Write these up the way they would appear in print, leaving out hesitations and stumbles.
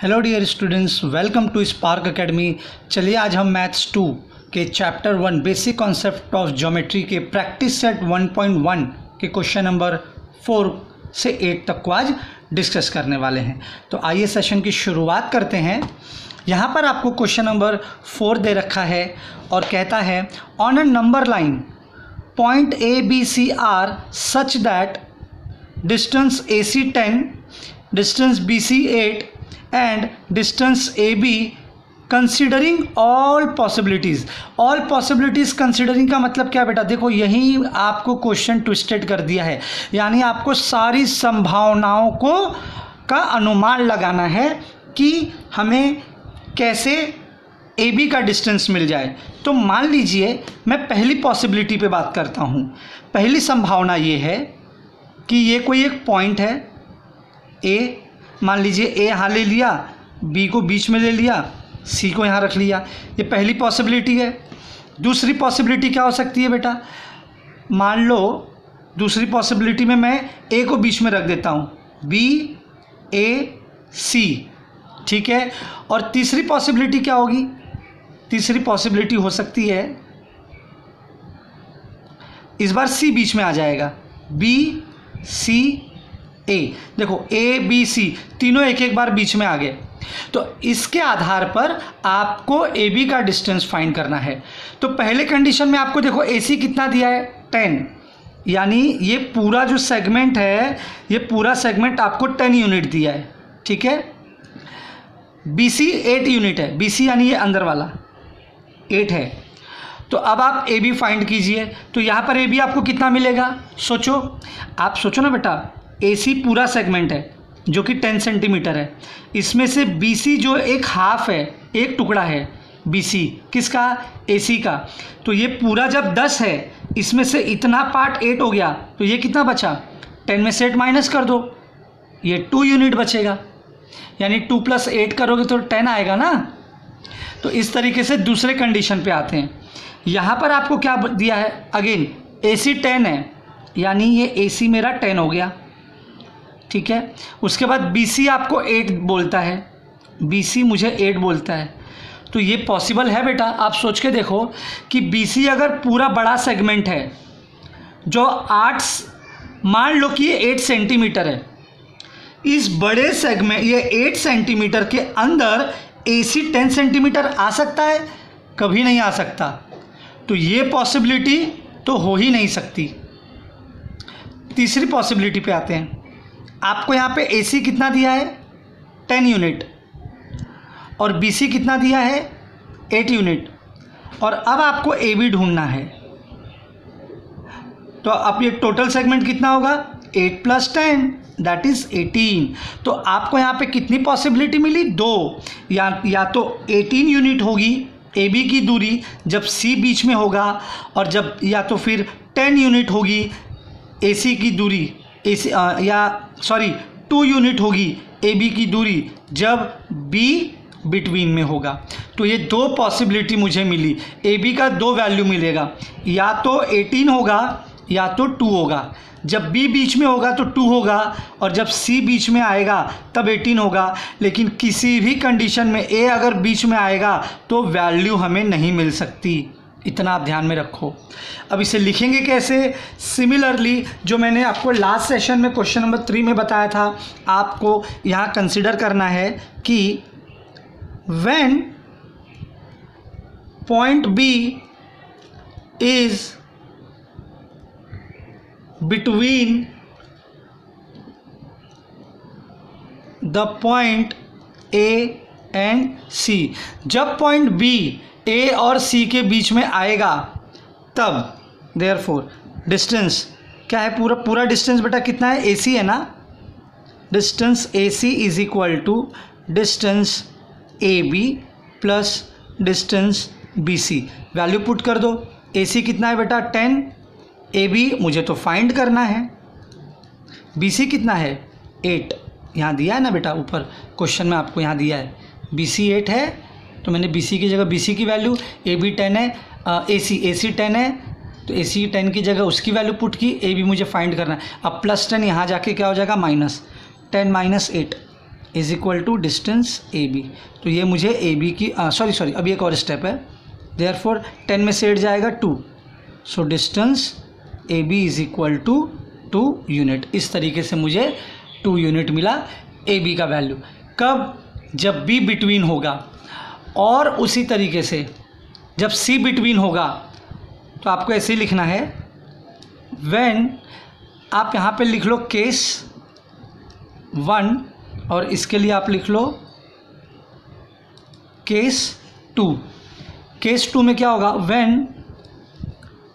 Hello dear students, welcome to Spark Academy. चलिए आज हम मैथ्स 2 के chapter 1 basic concept of geometry के प्रैक्टिस सेट 1.1 के क्वेश्चन नंबर 4 से 8 तक को आज डिस्कस करने वाले हैं। तो आइए सेशन की शुरुआत करते हैं। यहाँ पर आपको क्वेश्चन नंबर 4 दे रखा है और कहता है on a number line point A B C are such that distance A C 10, distance B C 8 and distance A B considering all possibilities. All possibilities considering का मतलब क्या बेटा? देखो यही आपको क्वेश्चन ट्विस्टेड कर दिया है, यानी आपको सारी संभावनाओं को का अनुमान लगाना है कि हमें कैसे ए बी का डिस्टेंस मिल जाए। तो मान लीजिए मैं पहली पॉसिबिलिटी पे बात करता हूँ। पहली संभावना ये है कि ये कोई एक पॉइंट है ए, मान लीजिए ए यहाँ ले लिया, बी को बीच में ले लिया, सी को यहाँ रख लिया। ये पहली पॉसिबिलिटी है। दूसरी पॉसिबिलिटी क्या हो सकती है बेटा? मान लो दूसरी पॉसिबिलिटी में मैं ए को बीच में रख देता हूँ, बी ए सी, ठीक है। और तीसरी पॉसिबिलिटी क्या होगी? तीसरी पॉसिबिलिटी हो सकती है इस बार सी बीच में आ जाएगा, बी सी ए। देखो ए बी सी तीनों एक एक बार बीच में आ गए। तो इसके आधार पर आपको ए बी का डिस्टेंस फाइंड करना है। तो पहले कंडीशन में आपको देखो ए सी कितना दिया है? 10, यानी ये पूरा जो सेगमेंट है, ये पूरा सेगमेंट आपको 10 यूनिट दिया है, ठीक है। बी सी 8 यूनिट है, बी सी यानी ये अंदर वाला 8 है। तो अब आप ए बी फाइंड कीजिए। तो यहाँ पर ए बी आपको कितना मिलेगा? सोचो, आप सोचो ना बेटा। ए सी पूरा सेगमेंट है जो कि 10 सेंटीमीटर है, इसमें से बी सी जो एक हाफ है, एक टुकड़ा है बी सी, किसका? ए सी का। तो ये पूरा जब 10 है, इसमें से इतना पार्ट 8 हो गया, तो ये कितना बचा? 10 में से 8 माइनस कर दो, ये 2 यूनिट बचेगा, यानी 2 + 8 करोगे तो 10 आएगा ना। तो इस तरीके से दूसरे कंडीशन पे आते हैं। यहाँ पर आपको क्या दिया है? अगेन ए सी 10 है, यानी ये ए सी मेरा 10 हो गया, ठीक है। उसके बाद बी सी आपको 8 बोलता है, बी सी मुझे 8 बोलता है। तो ये पॉसिबल है बेटा। आप सोच के देखो कि बी सी अगर पूरा बड़ा सेगमेंट है जो 8, मान लो कि ये 8 सेंटीमीटर है, इस बड़े सेगमेंट ये 8 सेंटीमीटर के अंदर ए सी 10 सेंटीमीटर आ सकता है? कभी नहीं आ सकता। तो ये पॉसिबिलिटी तो हो ही नहीं सकती। तीसरी पॉसिबिलिटी पे आते हैं। आपको यहाँ पे ए सी कितना दिया है? 10 यूनिट, और बी सी कितना दिया है? 8 यूनिट। और अब आपको ए बी ढूंढना है। तो अब ये टोटल सेगमेंट कितना होगा? 8 + 10 दैट इज़ 18। तो आपको यहाँ पे कितनी पॉसिबिलिटी मिली? 2। या तो 18 यूनिट होगी ए बी की दूरी जब सी बीच में होगा, और जब या तो फिर 10 यूनिट होगी ए सी की दूरी, या 2 यूनिट होगी ए बी की दूरी जब बी बिटवीन में होगा। तो ये 2 पॉसिबिलिटी मुझे मिली। ए बी का 2 वैल्यू मिलेगा, या तो 18 होगा या तो 2 होगा। जब बी बीच में होगा तो 2 होगा, और जब सी बीच में आएगा तब 18 होगा। लेकिन किसी भी कंडीशन में ए अगर बीच में आएगा तो वैल्यू हमें नहीं मिल सकती। इतना आप ध्यान में रखो। अब इसे लिखेंगे कैसे? सिमिलरली जो मैंने आपको लास्ट सेशन में क्वेश्चन नंबर 3 में बताया था, आपको यहाँ कंसिडर करना है कि when point B is between the point A and C. जब पॉइंट बी ए और सी के बीच में आएगा तब देयरफॉर डिस्टेंस क्या है? पूरा डिस्टेंस बेटा कितना है? ए सी है ना। Distance A C is equal to distance A B plus distance B C. Value put कर दो। ए सी कितना है बेटा? 10। ए बी मुझे तो फाइंड करना है। बी सी कितना है? 8। यहाँ दिया है ना बेटा, ऊपर क्वेश्चन में आपको यहाँ दिया है। बी सी 8 है, तो मैंने बी सी की जगह बी सी की वैल्यू, ए बी 10 है, ए सी 10 है, तो ए सी 10 की जगह उसकी वैल्यू पुट की। ए बी मुझे फाइंड करना है। अब +10 यहाँ जाके क्या हो जाएगा? -10 - 8 is equal to distance A B. तो ये मुझे ए बी की सॉरी अभी एक और स्टेप है, देयरफॉर 10 में से 8 जाएगा 2, so distance A B is equal to 2 unit. इस तरीके से मुझे 2 यूनिट मिला ए बी का वैल्यू। कब? जब बी बिटवीन होगा। और उसी तरीके से जब सी बिटवीन होगा तो आपको ऐसे ही लिखना है, व्हेन, आप यहाँ पे लिख लो केस 1 और इसके लिए आप लिख लो केस 2। केस 2 में क्या होगा? When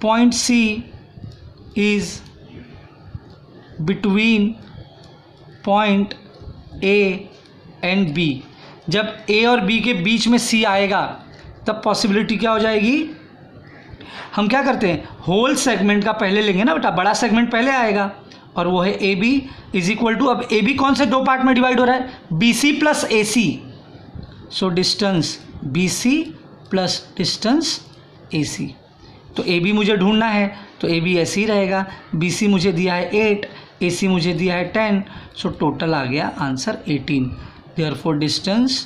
point C is between point A and B. जब ए और बी के बीच में सी आएगा तब पॉसिबिलिटी क्या हो जाएगी? हम क्या करते हैं, होल सेगमेंट का पहले लेंगे ना बेटा, बड़ा सेगमेंट पहले आएगा और वो है A B is equal to, अब ए बी कौन से 2 पार्ट में डिवाइड हो रहा है? B C plus A C. So distance B C plus distance A C. तो ए बी मुझे ढूंढना है तो ए बी ऐसे ही रहेगा, बी सी मुझे दिया है 8, ए सी मुझे दिया है 10, सो टोटल आ गया answer 18। Therefore distance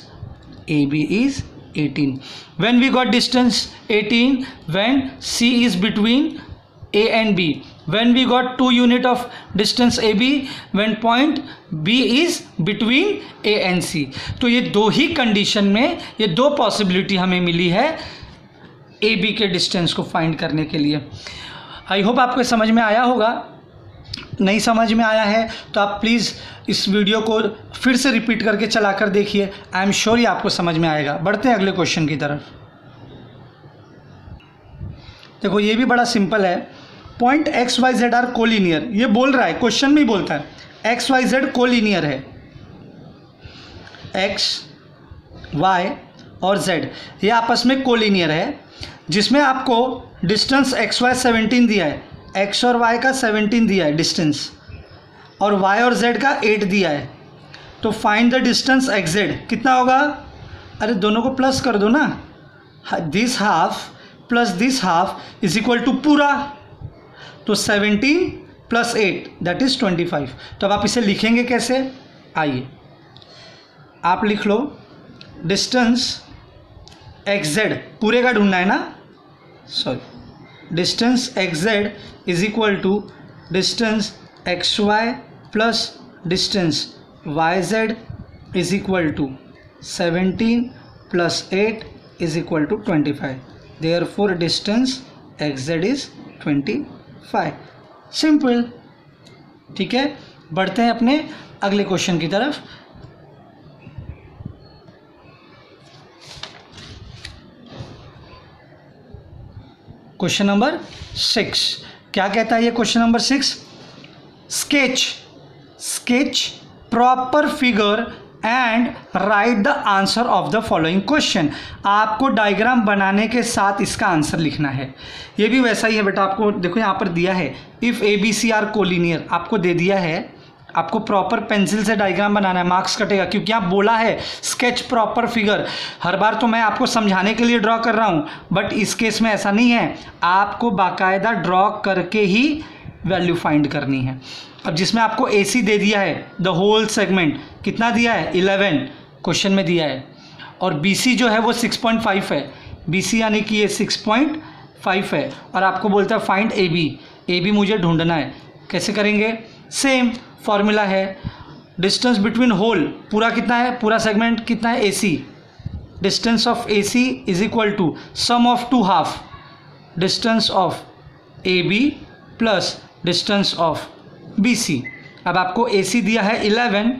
A B is 18। When we got distance 18, when C is between A and B. When we got 2 unit of distance AB, when point B is between A and C. तो ये 2 ही condition में ये 2 possibility हमें मिली है AB के distance को find करने के लिए। आई होप आपको समझ में आया होगा। नहीं समझ में आया है तो आप प्लीज़ इस वीडियो को फिर से रिपीट करके चला कर देखिए, आई एम श्योर ये आपको समझ में आएगा। बढ़ते हैं अगले क्वेश्चन की तरफ। देखो ये भी बड़ा सिंपल है। Point X Y Z are collinear, ये बोल रहा है, क्वेश्चन में ही बोलता है एक्स वाई जेड कोलिनियर है। एक्स वाई और जेड ये आपस में कोलिनियर है, जिसमें आपको डिस्टेंस एक्स वाई 17 दिया है, एक्स और वाई का 17 दिया है डिस्टेंस, और वाई और जेड का 8 दिया है। तो find the distance X Z कितना होगा? अरे दोनों को प्लस कर दो ना, this half plus this half is equal to पूरा, तो 17 प्लस 8 दैट इज 25। तो अब आप इसे लिखेंगे कैसे? आइए आप लिख लो डिस्टेंस एक्स जेड, पूरे का ढूंढना है ना, sorry, distance X Z is equal to distance X Y plus distance Y Z is equal to 17 plus 8 is equal to 25। Therefore distance X Z is 25। Simple, ठीक है। बढ़ते हैं अपने अगले क्वेश्चन की तरफ। क्वेश्चन नंबर 6 क्या कहता है ये question number 6? Sketch proper figure and right the answer of the following question. आपको डायग्राम बनाने के साथ इसका आंसर लिखना है। ये भी वैसा ही है बेटा, आपको देखो यहाँ पर दिया है if A B C are collinear, आपको दे दिया है, आपको प्रॉपर पेंसिल से डायग्राम बनाना है, मार्क्स कटेगा, क्योंकि आप बोला है स्केच प्रॉपर फिगर। हर बार तो मैं आपको समझाने के लिए ड्रॉ कर रहा हूँ, बट इस केस में ऐसा नहीं है, आपको बाकायदा ड्रॉ करके ही वैल्यू फाइंड करनी है। अब जिसमें आपको ए सी दे दिया है द होल सेगमेंट, कितना दिया है? 11 क्वेश्चन में दिया है, और बी सी जो है वो 6.5 है, बी सी यानी कि ये 6.5 है, और आपको बोलता है find A B. A B मुझे ढूंढना है, कैसे करेंगे? सेम फॉर्मूला है, डिस्टेंस बिटवीन होल, पूरा कितना है, पूरा सेगमेंट कितना है? A C, distance of A C is equal to sum of 2 half, distance of A B plus distance of B C. अब आपको ए सी दिया है 11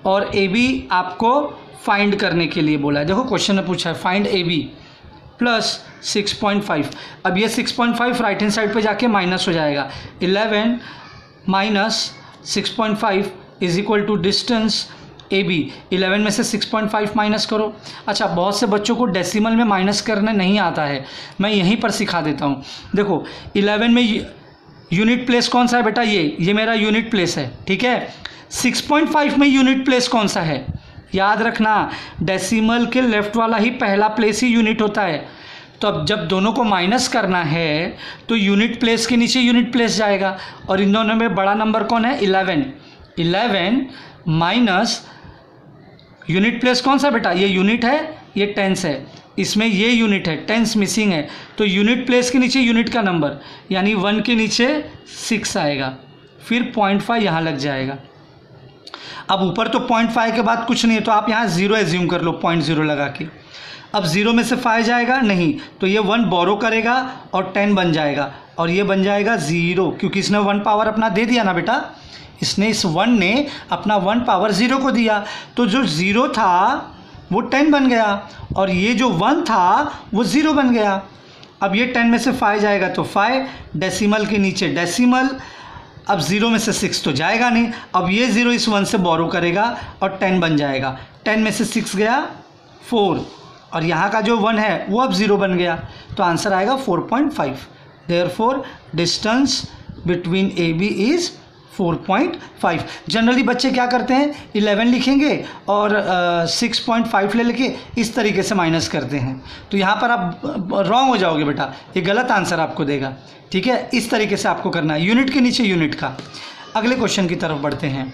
और ए बी आपको फाइंड करने के लिए बोला है। देखो क्वेश्चन में पूछा है फाइंड ए बी प्लस 6.5। अब ये 6.5 राइट हैंड साइड पे जाके माइनस हो जाएगा, 11 minus 6.5 is equal to distance A B. 11 में से 6.5 माइनस करो। अच्छा, बहुत से बच्चों को डेसिमल में माइनस करने नहीं आता है, मैं यहीं पर सिखा देता हूँ। देखो 11 में यूनिट प्लेस कौन सा है बेटा? ये मेरा यूनिट प्लेस है, ठीक है। 6.5 में यूनिट प्लेस कौन सा है? याद रखना, डेसिमल के लेफ्ट वाला ही पहला प्लेस ही यूनिट होता है। तो अब जब दोनों को माइनस करना है तो यूनिट प्लेस के नीचे यूनिट प्लेस जाएगा, और इन दोनों में बड़ा नंबर कौन है? 11 माइनस यूनिट प्लेस कौन सा बेटा, ये यूनिट है, ये टेंस है, इसमें ये यूनिट है, टेंस मिसिंग है, तो यूनिट प्लेस के नीचे यूनिट का नंबर यानी 1 के नीचे 6 आएगा, फिर 0.5 यहाँ लग जाएगा। अब ऊपर तो 0.5 के बाद कुछ नहीं है, तो आप यहाँ 0 एज्यूम कर लो 0.0 लगा के। अब 0 में से 5 जाएगा नहीं, तो ये 1 बोरो करेगा और 10 बन जाएगा, और ये बन जाएगा 0, क्योंकि इसने 1 पावर अपना दे दिया ना बेटा, इसने इस 1 ने अपना 1 पावर 0 को दिया, तो जो 0 था वो 10 बन गया, और ये जो 1 था वो 0 बन गया। अब ये 10 में से 5 जाएगा तो 5, डेसिमल के नीचे डेसिमल, अब 0 में से 6 तो जाएगा नहीं, अब ये 0 इस 1 से बोरो करेगा और 10 बन जाएगा, 10 में से 6 गया 4, और यहाँ का जो 1 है वो अब 0 बन गया, तो आंसर आएगा 4.5। Therefore distance between A B is 4.5। Generally बच्चे क्या करते हैं, 11 लिखेंगे और 6.5 ले लेके इस तरीके से माइनस करते हैं, तो यहाँ पर आप रॉन्ग हो जाओगे बेटा, ये गलत आंसर आपको देगा, ठीक है। इस तरीके से आपको करना है, यूनिट के नीचे यूनिट का। अगले क्वेश्चन की तरफ बढ़ते हैं।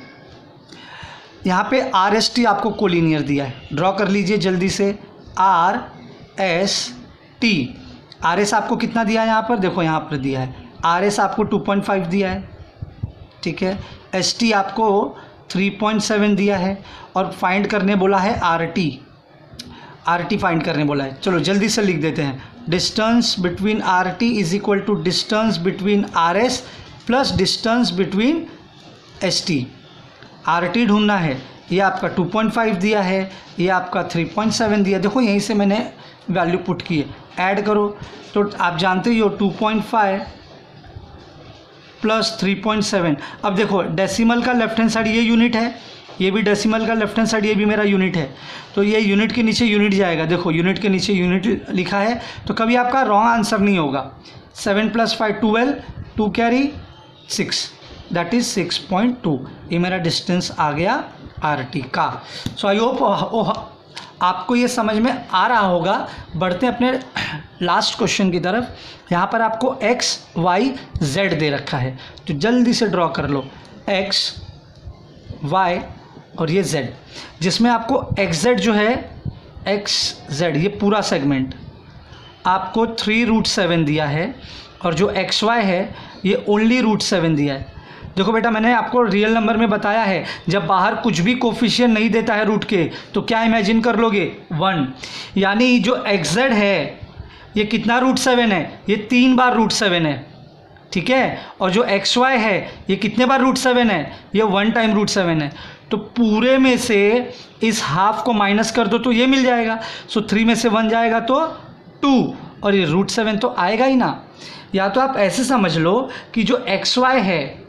यहाँ पे RST आपको कोलिनियर दिया है, ड्रॉ कर लीजिए जल्दी से। RST, RS आपको कितना दिया है यहाँ पर, देखो यहाँ पर दिया है, RS आपको 2.5 दिया है, ठीक है। ST आपको 3.7 दिया है, और फाइंड करने बोला है RT फाइंड करने बोला है। चलो जल्दी से लिख देते हैं, distance between RT is equal to distance between RS plus distance between ST। RT ढूंढना है, ये आपका 2.5 दिया है, ये आपका 3.7 दिया, देखो यहीं से मैंने वैल्यू पुट की है, ऐड करो तो आप जानते ही हो 2.5 प्लस 3.7। अब देखो डेसिमल का लेफ्ट हैंड साइड ये यूनिट है, ये भी डेसिमल का लेफ्ट हैंड साइड ये भी मेरा यूनिट है, तो ये यूनिट के नीचे यूनिट जाएगा, देखो यूनिट के नीचे यूनिट लिखा है, तो कभी आपका रॉन्ग आंसर नहीं होगा। 7 + 5 12, 2 कैरी 6, दैट इज़ 6.2। ये मेरा डिस्टेंस आ गया RT का। सो आई होप आपको ये समझ में आ रहा होगा। बढ़ते अपने लास्ट क्वेश्चन की तरफ। यहाँ पर आपको x, y, z दे रखा है, तो जल्दी से ड्रॉ कर लो x, y और ये z, जिसमें आपको xz जो है xz ये पूरा सेगमेंट आपको 3√7 दिया है, और जो xy है ये ओनली √7 दिया है। देखो बेटा मैंने आपको रियल नंबर में बताया है, जब बाहर कुछ भी कोफिशिएंट नहीं देता है रूट के तो क्या इमेजिन कर लोगे 1, यानी जो xz है ये कितना √7 है, ये 3 बार √7 है, ठीक है। और जो xy है ये कितने बार √7 है, ये 1 टाइम √7 है। तो पूरे में से इस हाफ को माइनस कर दो तो ये मिल जाएगा। सो 3 में से 1 जाएगा तो 2, और ये √7 तो आएगा ही ना। या तो आप ऐसे समझ लो कि जो xy है,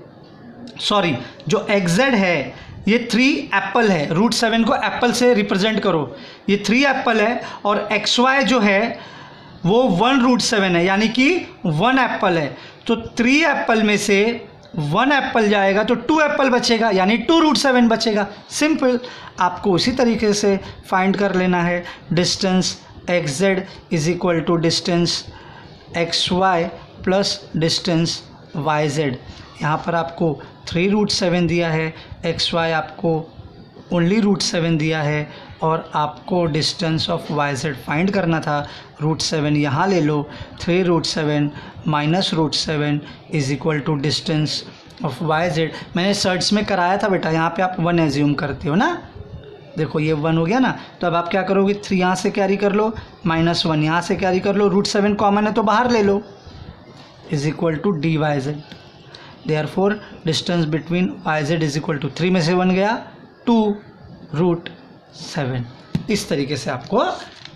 सॉरी जो xz है ये 3 एप्पल है, √7 को एप्पल से रिप्रेजेंट करो, ये 3 एप्पल है, और xy जो है वो 1√7 है, यानी कि 1 एप्पल है। तो 3 एप्पल में से 1 एप्पल जाएगा तो 2 एप्पल बचेगा, यानी 2√7 बचेगा। सिंपल, आपको उसी तरीके से फाइंड कर लेना है। Distance xz is equal to distance xy plus distance yz। यहाँ पर आपको 3√7 दिया है, xy आपको ओनली √7 दिया है, और आपको डिस्टेंस ऑफ yz फाइंड करना था। √7 यहाँ ले लो, 3√7 minus √7 is equal to distance of yz। मैंने सर्च में कराया था बेटा, यहाँ पे आप 1 एज्यूम करते हो ना, देखो ये 1 हो गया ना, तो अब आप क्या करोगे, 3 यहाँ से कैरी कर लो, -1 यहाँ से कैरी कर लो, √7 कॉमन है तो बाहर ले लो, is equal to dyz। Therefore distance between yz is equal to 3 में से 1 गया 2√7। इस तरीके से आपको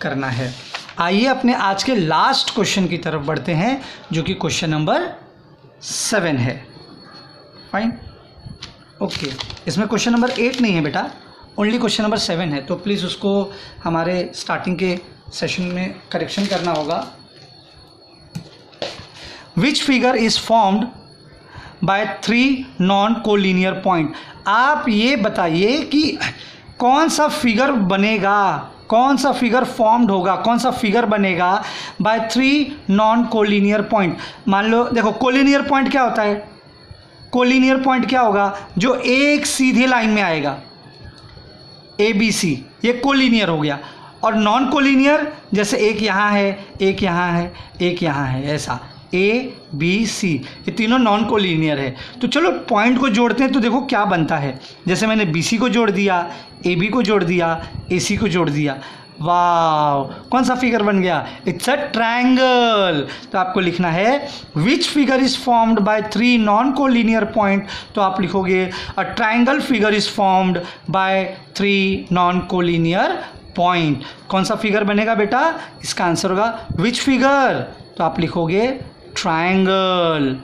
करना है। आइए अपने आज के लास्ट क्वेश्चन की तरफ बढ़ते हैं, जो कि क्वेश्चन नंबर 7 है। Fine, okay. इसमें क्वेश्चन नंबर 8 नहीं है बेटा, ओनली क्वेश्चन नंबर 7 है, तो प्लीज़ उसको हमारे स्टार्टिंग के सेशन में करेक्शन करना होगा। Which figure is formed by 3 non collinear point. आप ये बताइए कि कौन सा फिगर बनेगा, कौन सा फिगर फॉर्म्ड होगा, कौन सा फिगर बनेगा बाय 3 नॉन कोलिनियर पॉइंट। मान लो देखो कोलिनियर पॉइंट क्या होता है, कोलिनियर पॉइंट क्या होगा, जो एक सीधी लाइन में आएगा, ए बी सी ये कोलिनियर हो गया, और नॉन कोलिनियर जैसे एक यहाँ है, एक यहाँ है, एक यहाँ है, ऐसा ए बी सी ये तीनों नॉन कोलिनियर है। तो चलो पॉइंट को जोड़ते हैं तो देखो क्या बनता है। जैसे मैंने बी सी को जोड़ दिया, ए बी को जोड़ दिया, ए सी को जोड़ दिया, वाव कौन सा फिगर बन गया? It's a triangle. तो आपको लिखना है which figure is formed by 3 non collinear point. तो आप लिखोगे a triangle figure is formed by 3 non collinear point. कौन सा फिगर बनेगा बेटा? इसका आंसर होगा विच फिगर। तो आप लिखोगे triangle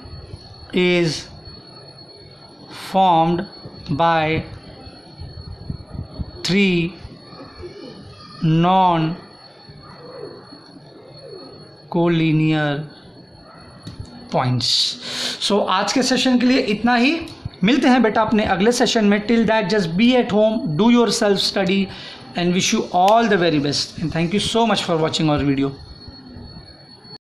is formed by 3 non collinear points. So आज के सेशन के लिए इतना ही। मिलते हैं बेटा अपने अगले सेशन में। Till that just be at home, do your self study and wish you all the very best and thank you so much for watching our video.